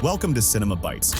Welcome to Cinema Bites,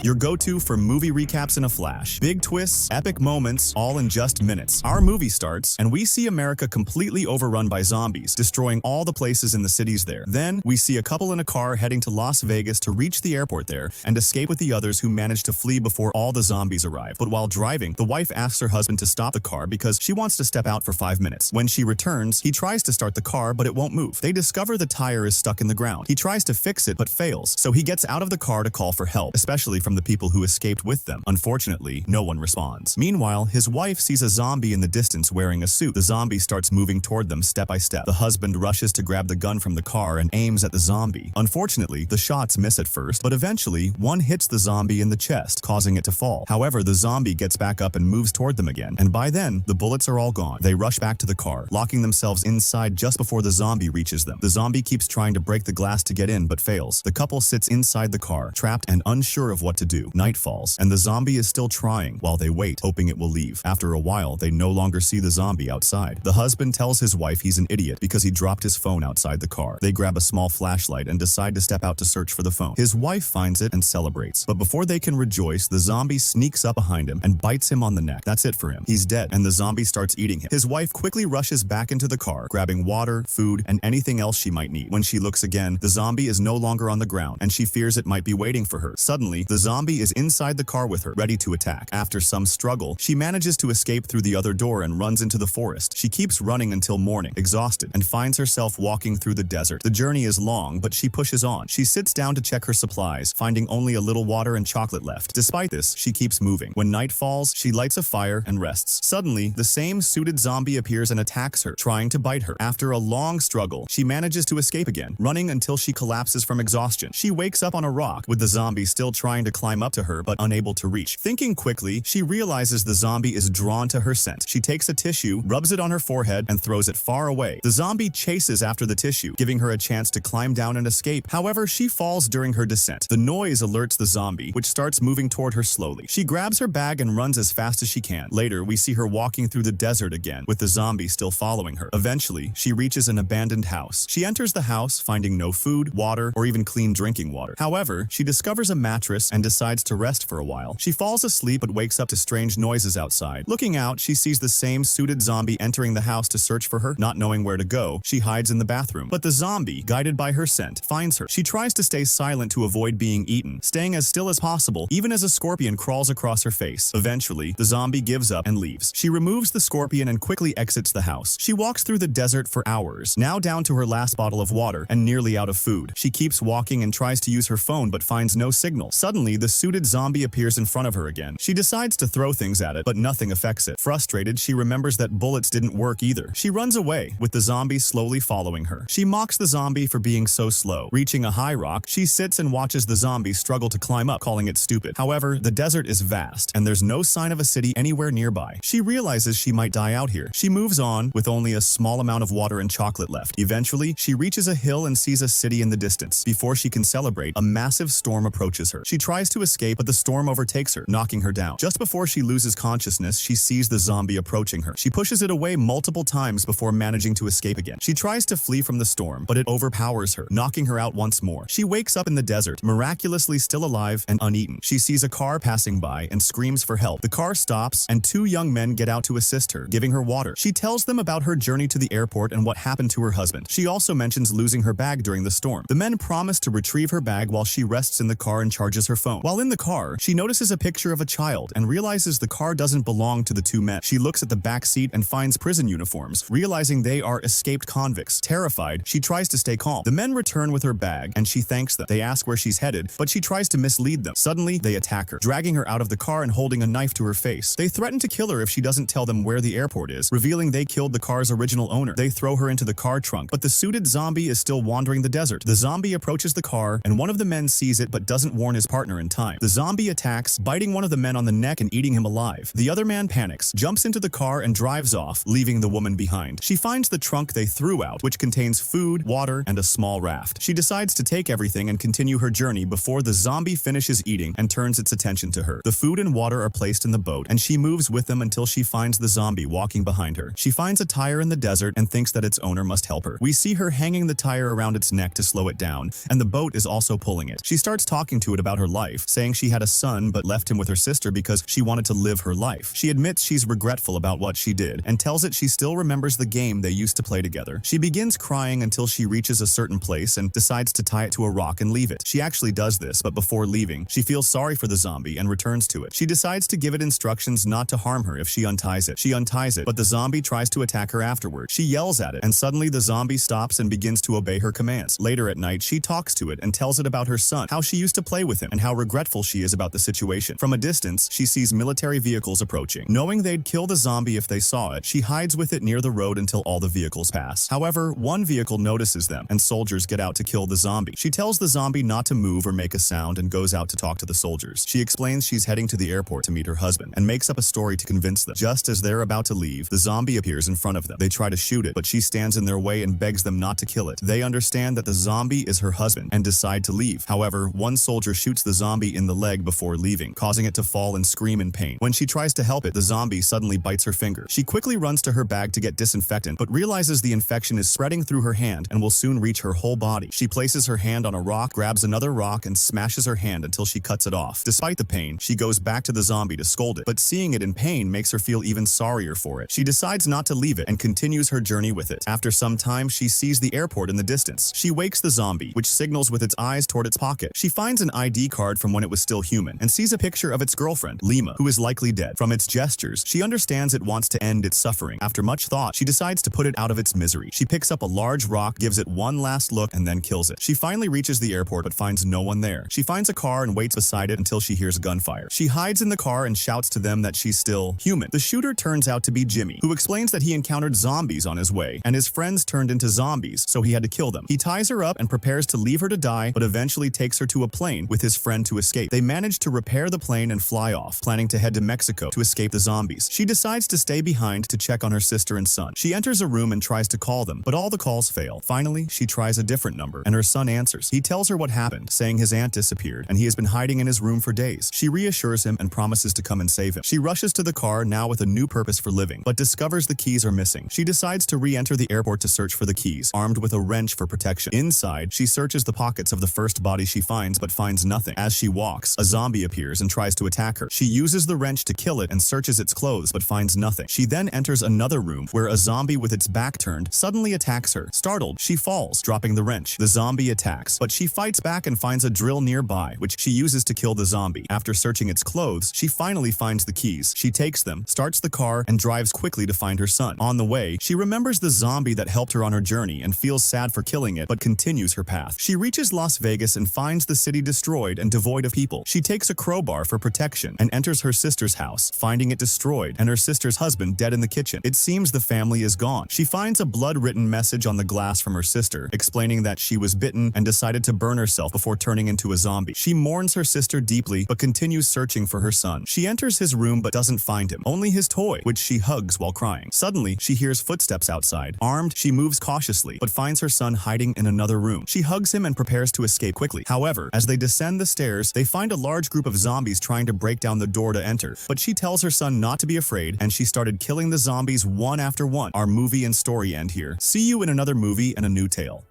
your go-to for movie recaps in a flash. Big twists, epic moments, all in just minutes. Our movie starts, and we see America completely overrun by zombies, destroying all the places in the cities there. Then, we see a couple in a car heading to Las Vegas to reach the airport there and escape with the others who managed to flee before all the zombies arrive. But while driving, the wife asks her husband to stop the car because she wants to step out for 5 minutes. When she returns, he tries to start the car, but it won't move. They discover the tire is stuck in the ground. He tries to fix it, but fails, so he gets out of the car to call for help, especially from the people who escaped with them. Unfortunately, no one responds. Meanwhile, his wife sees a zombie in the distance wearing a suit. The zombie starts moving toward them step by step. The husband rushes to grab the gun from the car and aims at the zombie. Unfortunately, the shots miss at first, but eventually, one hits the zombie in the chest, causing it to fall. However, the zombie gets back up and moves toward them again, and by then, the bullets are all gone. They rush back to the car, locking themselves inside just before the zombie reaches them. The zombie keeps trying to break the glass to get in, but fails. The couple sits inside the car, trapped and unsure of what to do. Night falls, and the zombie is still trying while they wait, hoping it will leave. After a while, they no longer see the zombie outside. The husband tells his wife he's an idiot because he dropped his phone outside the car. They grab a small flashlight and decide to step out to search for the phone. His wife finds it and celebrates, but before they can rejoice, the zombie sneaks up behind him and bites him on the neck. That's it for him. He's dead, and the zombie starts eating him. His wife quickly rushes back into the car, grabbing water, food, and anything else she might need. When she looks again, the zombie is no longer on the ground, and she fears it might be waiting for her. Suddenly, the zombie is inside the car with her, ready to attack. After some struggle, she manages to escape through the other door and runs into the forest. She keeps running until morning, exhausted, and finds herself walking through the desert. The journey is long, but she pushes on. She sits down to check her supplies, finding only a little water and chocolate left. Despite this, she keeps moving. When night falls, she lights a fire and rests. Suddenly, the same suited zombie appears and attacks her, trying to bite her. After a long struggle, she manages to escape again, running until she collapses from exhaustion. She wakes up on a rock, with the zombie still trying to climb up to her but unable to reach. Thinking quickly, she realizes the zombie is drawn to her scent. She takes a tissue, rubs it on her forehead, and throws it far away. The zombie chases after the tissue, giving her a chance to climb down and escape. However, she falls during her descent. The noise alerts the zombie, which starts moving toward her slowly. She grabs her bag and runs as fast as she can. Later, we see her walking through the desert again, with the zombie still following her. Eventually, she reaches an abandoned house. She enters the house, finding no food, water, or even clean drinking water. However, she discovers a mattress and decides to rest for a while. She falls asleep but wakes up to strange noises outside. Looking out, she sees the same suited zombie entering the house to search for her. Not knowing where to go, she hides in the bathroom. But the zombie, guided by her scent, finds her. She tries to stay silent to avoid being eaten, staying as still as possible, even as a scorpion crawls across her face. Eventually, the zombie gives up and leaves. She removes the scorpion and quickly exits the house. She walks through the desert for hours, now down to her last bottle of water and nearly out of food. She keeps walking and tries to use her phone but finds no signal. Suddenly, the suited zombie appears in front of her again. She decides to throw things at it, but nothing affects it. Frustrated, she remembers that bullets didn't work either. She runs away, with the zombie slowly following her. She mocks the zombie for being so slow. Reaching a high rock, she sits and watches the zombie struggle to climb up, calling it stupid. However, the desert is vast, and there's no sign of a city anywhere nearby. She realizes she might die out here. She moves on, with only a small amount of water and chocolate left. Eventually, she reaches a hill and sees a city in the distance. Before she can celebrate, a massive storm approaches her. She tries to escape, but the storm overtakes her, knocking her down. Just before she loses consciousness, she sees the zombie approaching her. She pushes it away multiple times before managing to escape again. She tries to flee from the storm, but it overpowers her, knocking her out once more. She wakes up in the desert, miraculously still alive and uneaten. She sees a car passing by and screams for help. The car stops, and two young men get out to assist her, giving her water. She tells them about her journey to the airport and what happened to her husband. She also mentions losing her bag during the storm. The men promise to retrieve her bag while she rests in the car and charges her phone. While in the car, she notices a picture of a child and realizes the car doesn't belong to the two men. She looks at the back seat and finds prison uniforms, realizing they are escaped convicts. Terrified, she tries to stay calm. The men return with her bag, and she thanks them. They ask where she's headed, but she tries to mislead them. Suddenly, they attack her, dragging her out of the car and holding a knife to her face. They threaten to kill her if she doesn't tell them where the airport is, revealing they killed the car's original owner. They throw her into the car trunk, but the suited zombie is still wandering the desert. The zombie approaches the car, and one of the men sees it but doesn't warn his partner in time. The zombie attacks, biting one of the men on the neck and eating him alive. The other man panics, jumps into the car and drives off, leaving the woman behind. She finds the trunk they threw out, which contains food, water, and a small raft. She decides to take everything and continue her journey before the zombie finishes eating and turns its attention to her. The food and water are placed in the boat, and she moves with them until she finds the zombie walking behind her. She finds a tire in the desert and thinks that its owner must help her. We see her hanging the tire around its neck to slow it down, and the boat is also pulling it. She starts talking to it about her life, saying she had a son but left him with her sister because she wanted to live her life. She admits she's regretful about what she did and tells it she still remembers the game they used to play together. She begins crying until she reaches a certain place and decides to tie it to a rock and leave it. She actually does this, but before leaving, she feels sorry for the zombie and returns to it. She decides to give it instructions not to harm her if she unties it. She unties it, but the zombie tries to attack her afterward. She yells at it, and suddenly the zombie stops and begins to obey her commands. Later at night, she talks to it and tells it about her son, how she used to play with him, and how regretful she is about the situation. From a distance, she sees military vehicles approaching. Knowing they'd kill the zombie if they saw it, she hides with it near the road until all the vehicles pass. However, one vehicle notices them, and soldiers get out to kill the zombie. She tells the zombie not to move or make a sound and goes out to talk to the soldiers. She explains she's heading to the airport to meet her husband and makes up a story to convince them. Just as they're about to leave, the zombie appears in front of them. They try to shoot it, but she stands in their way and begs them not to kill it. They understand that the zombie is her husband and decide to leave. However, one soldier shoots the zombie in the leg before leaving, causing it to fall and scream in pain. When she tries to help it, the zombie suddenly bites her finger. She quickly runs to her bag to get disinfectant, but realizes the infection is spreading through her hand and will soon reach her whole body. She places her hand on a rock, grabs another rock, and smashes her hand until she cuts it off. Despite the pain, she goes back to the zombie to scold it, but seeing it in pain makes her feel even sorrier for it. She decides not to leave it and continues her journey with it. After some time, she sees the airport in the distance. She wakes the zombie, which signals with its eyes toward its pocket. She finds an ID card from when it was still human and sees a picture of its girlfriend, Lima, who is likely dead. From its gestures, she understands it wants to end its suffering. After much thought, she decides to put it out of its misery. She picks up a large rock, gives it one last look, and then kills it. She finally reaches the airport but finds no one there. She finds a car and waits beside it until she hears gunfire. She hides in the car and shouts to them that she's still human. The shooter turns out to be Jimmy, who explains that he encountered zombies on his way, and his friends turned into zombies, so he had to kill them. He ties her up and prepares to leave her to die, but eventually takes her to a plane with his friend to escape. They manage to repair the plane and fly off, planning to head to Mexico to escape the zombies. She decides to stay behind to check on her sister and son. She enters a room and tries to call them, but all the calls fail. Finally, she tries a different number, and her son answers. He tells her what happened, saying his aunt disappeared, and he has been hiding in his room for days. She reassures him and promises to come and save him. She rushes to the car, now with a new purpose for living, but discovers the keys are missing. She decides to re-enter the airport to search for the keys, armed with a wrench for protection. Inside, she searches the pockets of the first body she finds, but finds nothing. As she walks, a zombie appears and tries to attack her. She uses the wrench to kill it and searches its clothes, but finds nothing. She then enters another room where a zombie with its back turned suddenly attacks her. Startled, she falls, dropping the wrench. The zombie attacks, but she fights back and finds a drill nearby, which she uses to kill the zombie. After searching its clothes, she finally finds the keys. She takes them, starts the car, and drives quickly to find her son. On the way, she remembers the zombie that helped her on her journey and feels sad for killing it, but continues her path. She reaches Las Vegas and finds the city destroyed and devoid of people. She takes a crowbar for protection and enters her sister's house, finding it destroyed and her sister's husband dead in the kitchen. It seems the family is gone. She finds a blood-written message on the glass from her sister, explaining that she was bitten and decided to burn herself before turning into a zombie. She mourns her sister deeply, but continues searching for her son. She enters his room but doesn't find him, only his toy, which she hugs while crying. Suddenly, she hears footsteps outside. Armed, she moves cautiously, but finds her son hiding in another room. She hugs him and prepares to escape quickly. However, as they descend the stairs, they find a large group of zombies trying to break down the door to enter, but she tells her son not to be afraid, and she started killing the zombies one after one. Our movie and story end here. See you in another movie and a new tale.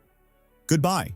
Goodbye.